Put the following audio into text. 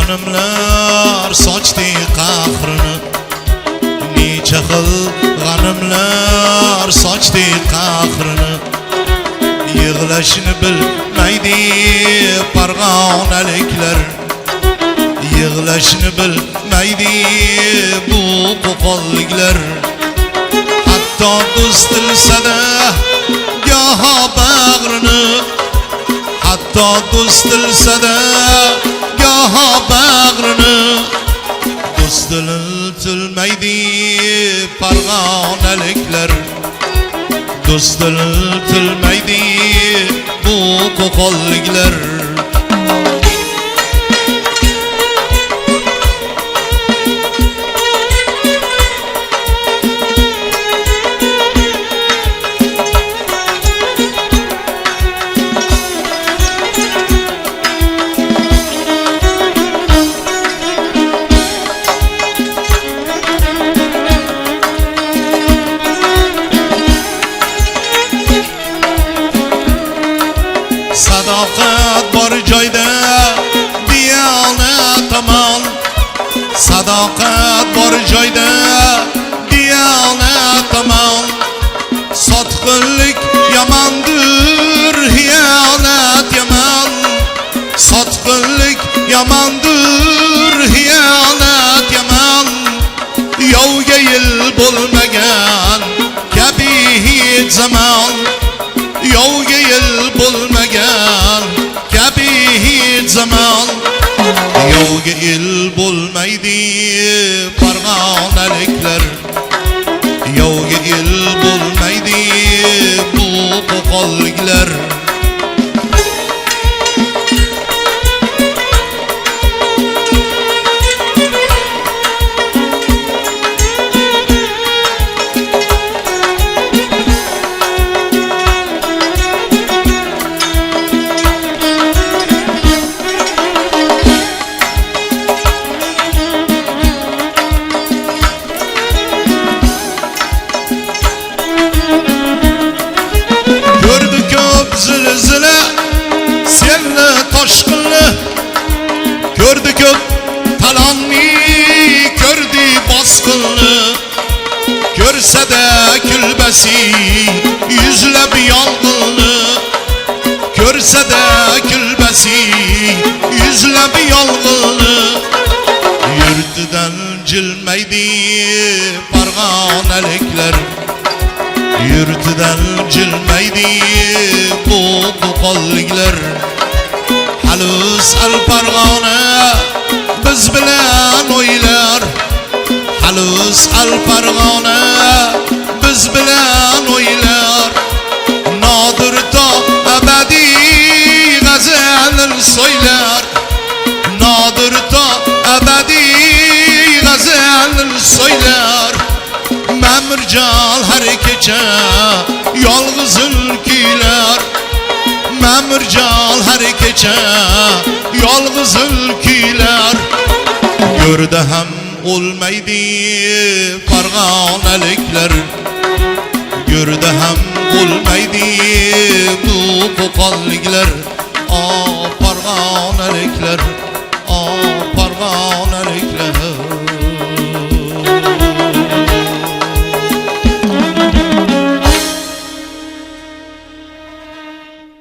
G'animlar sochdi qahrini, necha xil g'animlar sochdi qahrini. Yig'lashni bilmaydi farg'onaliklar, yig'lashni bilmaydi bu qo'qonliklar. Hatto do'st dilsada goho bag'rini, hatto do'st dilsada goho bag'rini. Do'st tilmaydi farg'onaliklar, do'st tilmaydi bu qo'qonliklar. Sadoqat bor joyda diyonat amal, sadoqat bor joyda diyonat amal. Sotqinlik yomondir, xiyonat yomon, sotqinlik yomondir, xiyonat yomon. Yovga yil bo'lmagan kabi hech zamon, yovga yil bo'lmagan kabi hech zamon. Yovga yil bo'lmaydi farg'onaliklar, yovga yil bo'lmaydi bu qo'qonliklar. Zilzila selni toshqinni ko'rdi, ko'p talonni ko'rdi bosqinni. Ko'rsada kulbasi yuzlab yolg'inni, ko'rsada kulbasi yuzlab yolg'inni. Yurtidan jilmaydi farg'onaliklar, yurtidan jilmaydi bu qo'qonliklar. Halus al Farg'ona biz bilan o'ylar, halus al Farg'ona biz bilan o'ylar. Nodir to abadiy g'azalin so'ylar, nodir to abadiy g'azalin so'ylar. Mamirjon har kecha yolg'izil kuylar, Mamirjon har kecha yolg'izil kuylar. Go'rda ham o'lmaydi farg'onaliklar, go'rda ham o'lmaydi bu qo'qonliklar.